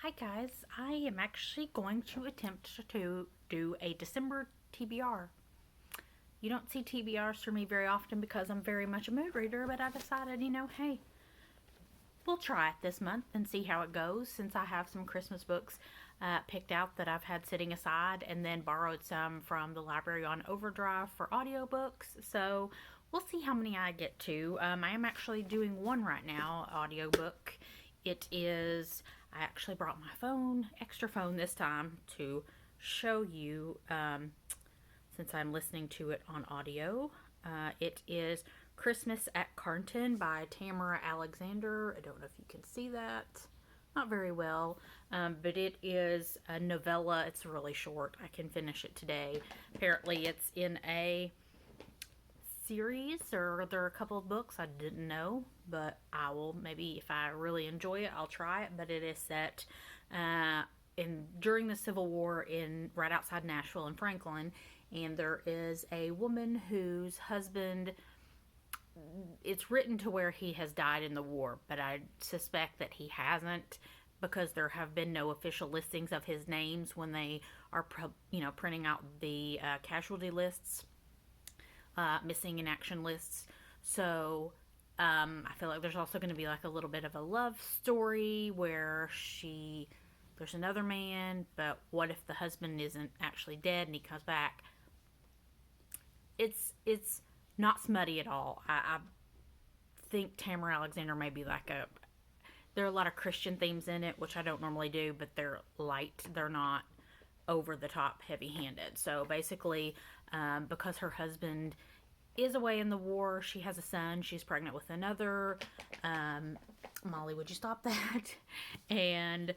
Hi guys, I am actually going to attempt to do a December TBR. You don't see TBRs from me very often because I'm very much a mood reader, but I decided, hey, we'll try it this month and see how it goes since I have some Christmas books picked out that I've had sitting aside and then borrowed some from the library on Overdrive for audiobooks. So we'll see how many I get to. I am actually doing one right now, audiobook. It is, I actually brought my phone, extra phone this time to show you since I'm listening to it on audio. It is Christmas at Carnton by Tamara Alexander. I don't know if you can see that. Not very well, but it is a novella. It's really short. I can finish it today. Apparently, it's in a series, or there are a couple of books I didn't know, but I will, maybe if I really enjoy it, I'll try it. But it is set in during the Civil War in right outside Nashville and Franklin, and there is a woman whose husband, it's written to where he has died in the war, but I suspect that he hasn't because there have been no official listings of his names when they are printing out the casualty lists, missing in action lists. So I feel like there's also going to be like a little bit of a love story where there's another man, but what if the husband isn't actually dead and he comes back? It's not smutty at all. I think Tamara Alexander may be like there are a lot of Christian themes in it, which I don't normally do, but they're light. They're not over the top, heavy handed. So basically, because her husband is away in the war, she has a son. She's pregnant with another. Molly, would you stop that? And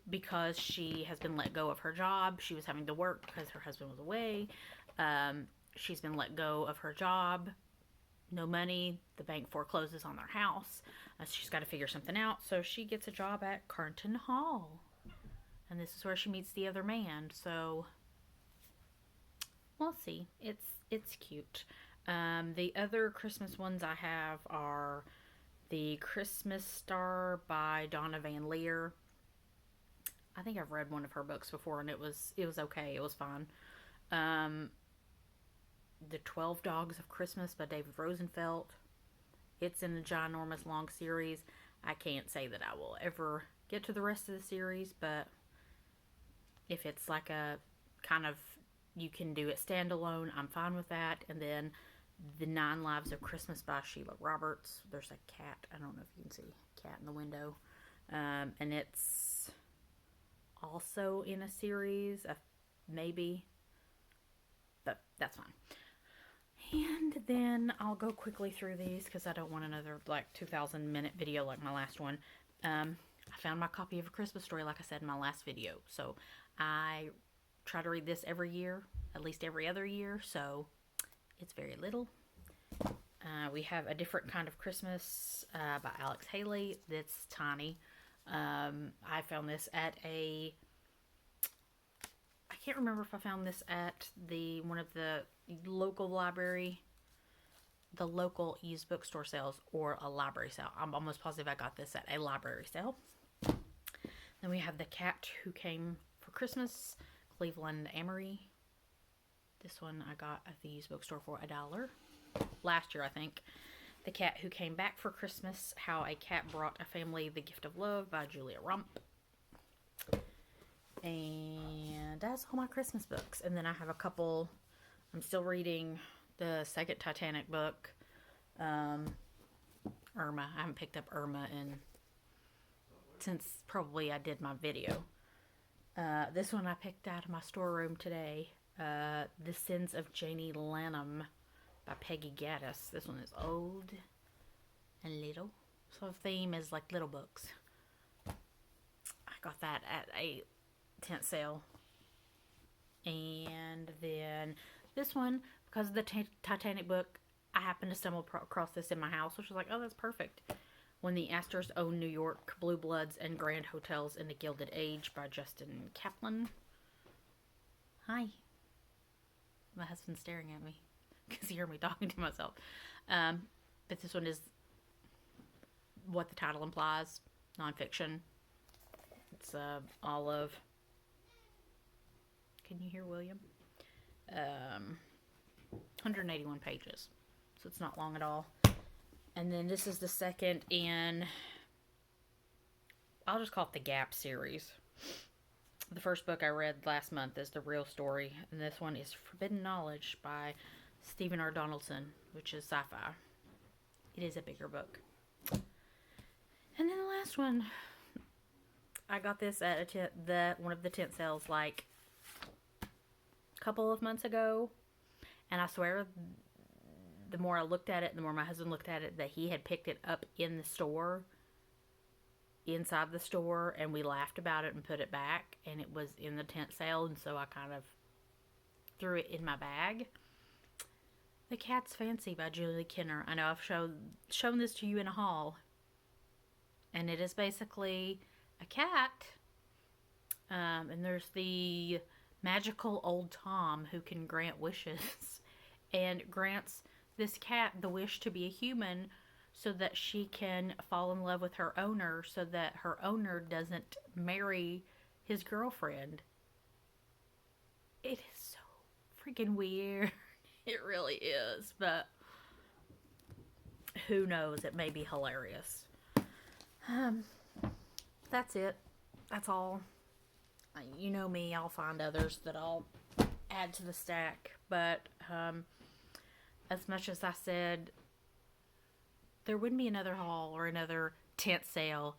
because she has been let go of her job, she was having to work because her husband was away. She's been let go of her job. No money. The bank forecloses on their house. She's got to figure something out. So she gets a job at Carnton Hall. And this is where she meets the other man. So we'll see. It's cute. The other Christmas ones I have are the Christmas Star by Donna Van Leer. I think I've read one of her books before, and it was okay. It was fine. The 12 Dogs of Christmas by David Rosenfeld. It's in a ginormous long series. I can't say that I will ever get to the rest of the series, but if it's like a kind of, you can do it standalone, I'm fine with that. And then The 9 Lives of Christmas by Sheila Roberts. There's a cat. I don't know if you can see a cat in the window. And it's also in a series, maybe, but that's fine. And then I'll go quickly through these because I don't want another 2,000-minute video like my last one. I found my copy of A Christmas Story, like I said in my last video. So I try to read this every year, at least every other year. So it's very little. We have A Different Kind of Christmas by Alex Haley. That's tiny. I found this at I can't remember if I found this at one of the local used bookstore sales or a library sale. I'm almost positive I got this at a library sale. Then we have The Cat Who Came for Christmas, Cleveland Amory. This one I got at the used bookstore for $1 last year, I think. The Cat Who Came Back for Christmas, How a Cat Brought a Family the Gift of Love by Julia Rump. And that's all my Christmas books. And then I have a couple, I'm still reading the second Titanic book, Irma. I haven't picked up Irma since probably I did my video. This one I picked out of my storeroom today. The Sins of Janie Lanham by Peggy Gaddis. This one is old and little. So the theme is like little books. I got that at a tent sale. And then this one, because of the Titanic book, I happened to stumble across this in my house, which was like, oh, that's perfect. When the Astors Own New York, Blue Bloods and Grand Hotels in the Gilded Age by Justin Kaplan. Hi. My husband's staring at me because he heard me talking to myself. But this one is what the title implies, nonfiction. It's olive. Can you hear William? 181 pages. So it's not long at all. And then this is the second in, I'll just call it the Gap series. The first book I read last month is The Real Story, and this one is Forbidden Knowledge by Stephen R. Donaldson, which is sci-fi. It is a bigger book. And then the last one, I got this at one of the tent sales like a couple of months ago, and I swear the more I looked at it, the more my husband looked at it, that he had picked it up in the store, inside the store, and we laughed about it and put it back, and it was in the tent sale, and so I kind of threw it in my bag. The Cat's Fancy by Julie Kenner. I know I've shown this to you in a haul, and it is basically a cat, and there's the magical old Tom who can grant wishes, and grants this cat the wish to be a human so that she can fall in love with her owner, so that her owner doesn't marry his girlfriend. It is so freaking weird. It really is, but who knows? It may be hilarious. That's it. That's all. You know me, I'll find others that I'll add to the stack, but as much as I said there wouldn't be another haul or another tent sale,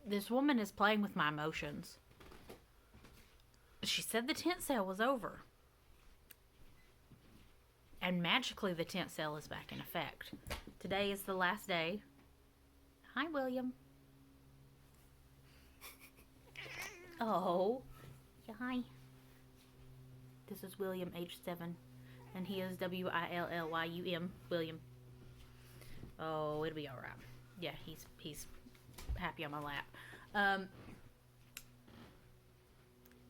this woman is playing with my emotions. She said the tent sale was over, and magically the tent sale is back in effect. Today is the last day. Hi, William. Oh, hi. This is William, age 7, and he is Willym, William. Oh, it'll be all right. Yeah, he's happy on my lap.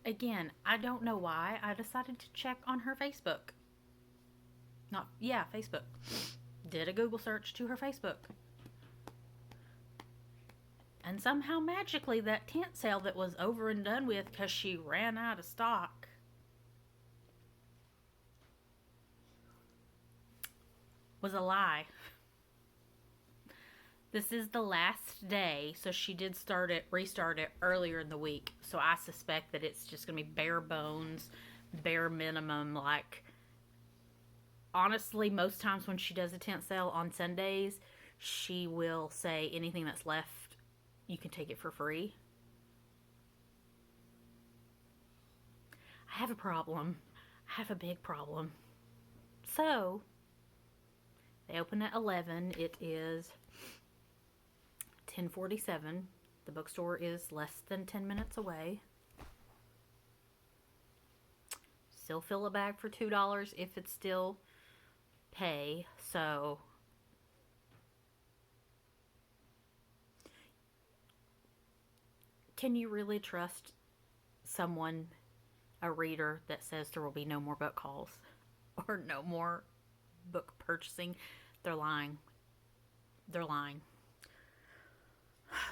Again, I don't know why I decided to check on her Facebook. Facebook. Did a Google search to her Facebook. And somehow magically that tent sale that was over and done with because she ran out of stock was a lie. This is the last day, so she did restart it earlier in the week. So I suspect that it's just going to be bare bones, bare minimum. Like, honestly, most times when she does a tent sale on Sundays, she will say anything that's left, you can take it for free. I have a problem. I have a big problem. So, they open at 11. It is 10:47. The bookstore is less than 10 minutes away. Still fill a bag for $2 if it's still pay. So can you really trust someone, a reader, that says there will be no more book hauls or no more book purchasing? They're lying. They're lying.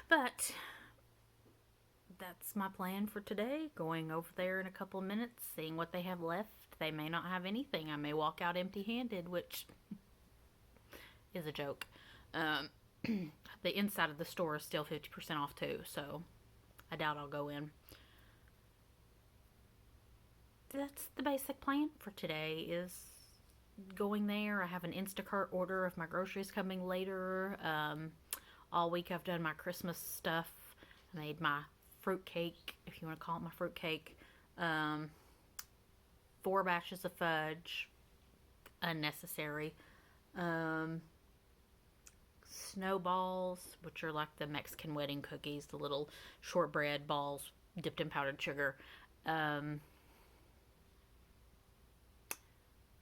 But that's my plan for today. Going over there in a couple of minutes, seeing what they have left. They may not have anything. I may walk out empty-handed, which is a joke. The inside of the store is still 50% off too, so I doubt I'll go in. That's the basic plan for today, is going there. I have an Instacart order of my groceries coming later. All week I've done my Christmas stuff. I made my fruit cake, if you want to call it my fruit cake. 4 batches of fudge. Unnecessary. Snowballs, which are like the Mexican wedding cookies, the little shortbread balls dipped in powdered sugar. And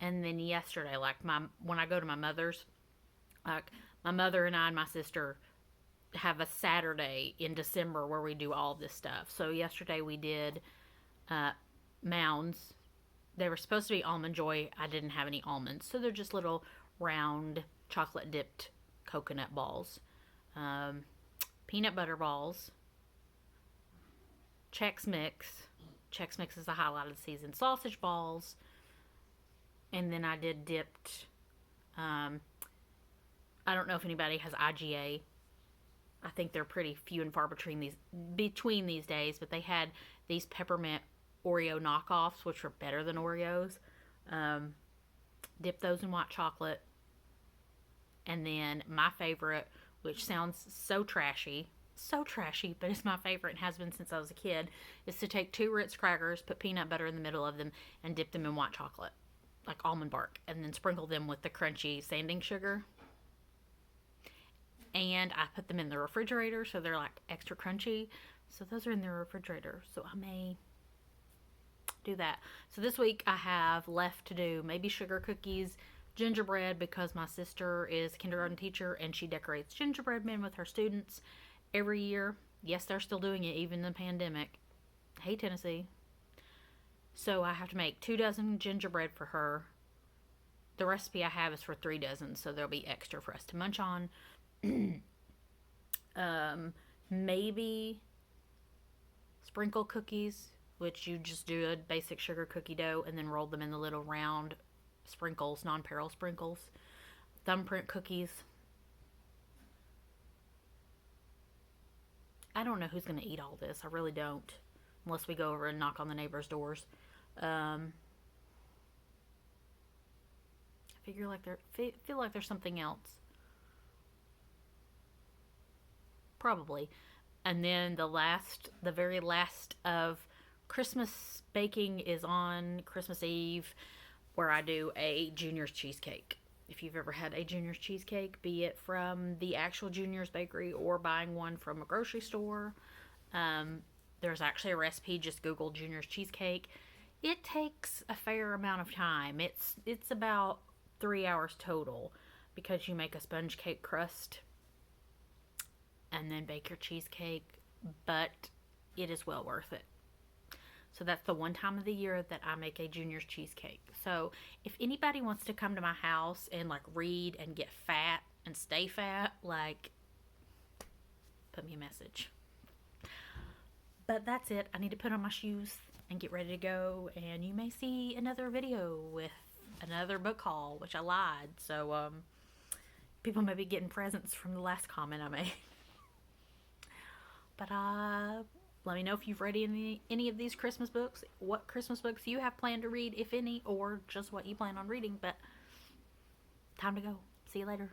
then yesterday, when I go to my mother's, like my mother and I and my sister have a Saturday in December where we do all this stuff. So yesterday we did mounds. They were supposed to be Almond Joy. I didn't have any almonds, so they're just little round chocolate dipped coconut balls. Peanut butter balls, Chex Mix. Chex Mix is the highlight of the season. Sausage balls. And then I did dipped. I don't know if anybody has IGA. I think they're pretty few and far between these days, but they had these peppermint Oreo knockoffs, which were better than Oreos. Dip those in white chocolate. And then my favorite, which sounds so trashy, but it's my favorite and has been since I was a kid, is to take 2 Ritz crackers, put peanut butter in the middle of them, and dip them in white chocolate, like almond bark, and then sprinkle them with the crunchy sanding sugar. And I put them in the refrigerator, so they're like extra crunchy. So those are in the refrigerator, so I may do that. So this week I have left to do maybe sugar cookies, gingerbread, because my sister is a kindergarten teacher and she decorates gingerbread men with her students every year. Yes, they're still doing it even in the pandemic. Hey, Tennessee. So I have to make 2 dozen gingerbread for her. The recipe I have is for 3 dozen, so there'll be extra for us to munch on. Maybe sprinkle cookies, which you just do a basic sugar cookie dough and then roll them in the little round sprinkles, non-peril sprinkles. Thumbprint cookies. I don't know who's going to eat all this. I really don't, unless we go over and knock on the neighbors' doors. I feel like there's something else. Probably. And then the very last of Christmas baking is on Christmas Eve, where I do a Junior's cheesecake. If you've ever had a Junior's cheesecake, be it from the actual Junior's bakery or buying one from a grocery store, there's actually a recipe. Just Google Junior's cheesecake. It takes a fair amount of time. It's about 3 hours total, because you make a sponge cake crust and then bake your cheesecake, but it is well worth it. So that's the one time of the year that I make a Junior's cheesecake. So if anybody wants to come to my house and like read and get fat and stay fat, like, put me a message. But that's it. I need to put on my shoes and get ready to go, and you may see another video with another book haul, which I lied. So people may be getting presents from the last comment I made. But let me know if you've read any of these Christmas books, what Christmas books you have planned to read, if any, or just what you plan on reading. But time to go. See you later.